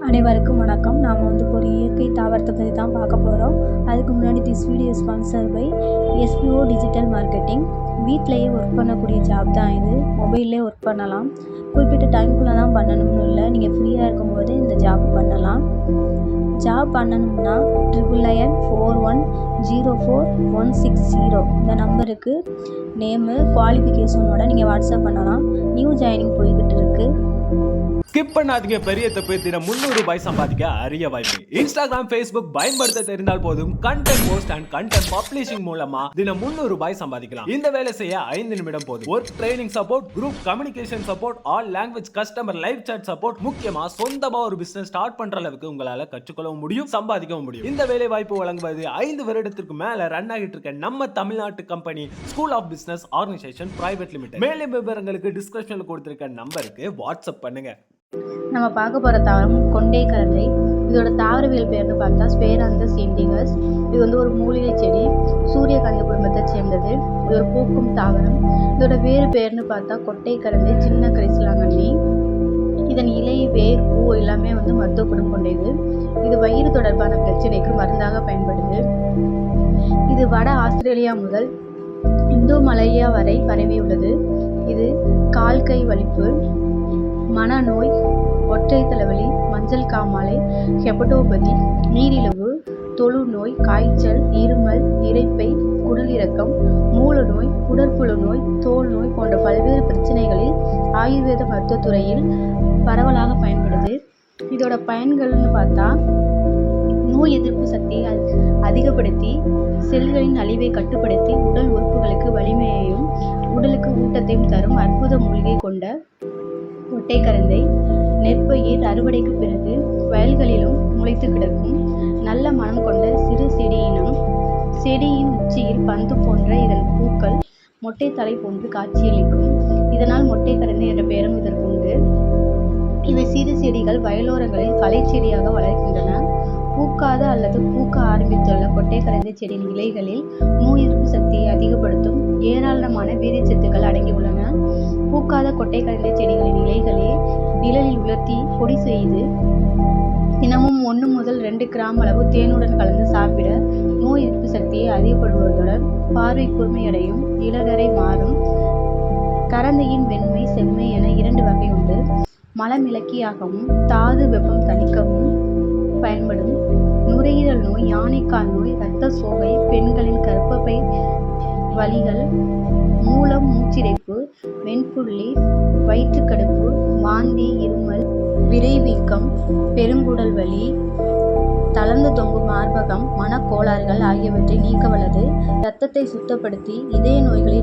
அனைவருக்கும் வணக்கம். நாம் ஒரு இயற்கை தாவரத்தை பற்றி தான் பார்க்க போகிறோம். அதுக்கு முன்னாடி this video sponsor by SPO digital marketing. வீட்டிலையே ஒர்க் பண்ணக்கூடிய ஜாப் தான் இது. மொபைல்லே ஒர்க் பண்ணலாம். குறிப்பிட்ட டைம்குள்ளே தான் பண்ணணும்னு இல்லை, நீங்கள் ஃப்ரீயாக இருக்கும்போது இந்த ஜாப் பண்ணலாம். ஜாப் பண்ணணும்னா 9941040160 இந்த நம்பருக்கு நேமு குவாலிஃபிகேஷனோட நீங்கள் வாட்ஸ்அப் பண்ணலாம். நியூ ஜாயினிங் போய்கிட்டு இருக்குது. ஸ்கிப் பண்ணாதீங்க. பெரிய தப்பு. தினம் 300 ரூபாய் சம்பாதிக்க அரிய வாய்ப்பு. இன்ஸ்டாகிராம், ஃபேஸ்புக் பயன்படுத்த தெரிந்தால் போதும். Content post and content publishing மூலமா தினம் 300 ரூபாய் சம்பாதிக்கலாம். இந்த வேலை செய்ய 5 நிமிடம் போதும். Work training support, group communication support, all language customer live chat support. முக்கியமா சொந்தமா ஒரு பிசினஸ் ஸ்டார்ட் பண்ற அளவுக்கு உங்களால கற்றுக்கொள்ளவும் முடியும், சம்பாதிக்கவும் முடியும். இந்த வேலை வாய்ப்பு வழங்குவது 5 வருடத்திற்கு மேல ரன் ஆகிட்டு இருக்க நம்ம தமிழ்நாட்டு company school of business organisation private limited. மேலும் விவரங்களுக்கு டிஸ்கிரிப்ஷன்ல கொடுத்திருக்க நம்பருக்கு வாட்ஸ்அப் பண்ணுங்க. நம்ம பார்க்க போகிற தாவரம் கொண்டை கரந்தை. இதோட தாவரவியல் பேர்னு பார்த்தா ஸ்பேராந்தஸ் இண்டிகஸ். இது ஒரு மூலிகை செடி, சூரியகாந்தி குடும்பத்தை சேர்ந்தது. இது ஒரு பூக்கும் தாவரம். இதோட வேறு பேர்னு பார்த்தா கொட்டை கரந்தை, சின்ன கரிசலாங்கண்ணி. இதன் இலை, வேர், பூ எல்லாமே மருத்துவ குணம் கொண்டது. இது வயிறு தொடர்பான பிரச்சனைக்கு மருந்தாக பயன்படுது. இது வட ஆஸ்திரேலியா முதல் இந்தோ மலேயா வரை பரவியுள்ளது. இது கால் கை வலிப்பு, மனநோய், ஒற்றை தலைவலி, மஞ்சள் காமாலை, ஹெபடோபதி, நீரிழிவு, தொழுநோய், காய்ச்சல், இருமல், இரைப்பை, குடல் இறக்கம், மூல நோய், குடற்புழு நோய், தோல் நோய் போன்ற பல்வேறு பிரச்சனைகளில் ஆயுர்வேத மருத்துவத்துறையில் பரவலாக பயன்படுது. இதோட பயன்கள்னு பார்த்தா நோய் எதிர்ப்பு சக்தியை அதிகப்படுத்தி, செல்களின் அழிவை கட்டுப்படுத்தி, உடல் உறுப்புகளுக்கு வலிமையையும் உடலுக்கு ஊட்டத்தையும் தரும் அற்புத மூலிகை கொண்ட கொட்டை கரந்தை நெற்பயிர் அறுவடைக்கு பிறகு வயல்களிலும் முளைத்து கிடக்கும் நல்ல மனம் கொண்ட சிறு செடியினம். செடியின் உச்சியில் பந்து போன்ற இதன் பூக்கள் மொட்டை தலை போன்று காட்சியளிக்கும். இதனால் மொட்டை கரந்தை என்ற பெயரும் இதற்குண்டு. இவை சிறு செடிகள் வயலோரங்களில் களை செடியாக வளர்கின்றன. பூக்காத அல்லது பூக்க ஆரம்பித்துள்ள கொட்டை கரந்தை செடியின் இலைகளில் நோய் எதிர்ப்பு சக்தியை அதிகப்படுத்தும் ஏராளமான வீரியச்சத்துக்கள் அடங்கியுள்ளன. பூக்காத கொட்டை கரந்தை செடிகளின் இலைகளே நிழலில் உலர்த்தி பொடி செய்து தினமும் 1 முதல் 2 கிராம் அளவு தேனுடன் கலந்து சாப்பிட நோய் எதிர்ப்பு சக்தியை அதிகப்படுவதுடன் பார்வை கூர்மையடையும், இளநரை மாறும். கரந்தையின் வெண்மை, செம்மை என 2 வகை உண்டு. மலமிளக்கியாகவும் தாது வெப்பம் தணிக்கவும் பயன்படும். நுரையீரல் நோய், யானைக்கால் நோய், இரத்த சோகை, பெண்களின் கர்ப்பப்பை வலிகள், மூலம், மூச்சிரைப்பு, வெண்புள்ளி, வயிற்றுக்கடுப்பு, வாந்தி, இருமல், விரைவீக்கம், பெருங்குடல் வலி, தளர்ந்து தொங்கும் மார்பகம், மனக்கோளாறுகள் ஆகியவற்றை நீக்க வல்லது. இரத்தத்தை சுத்தப்படுத்தி இதய நோய்களை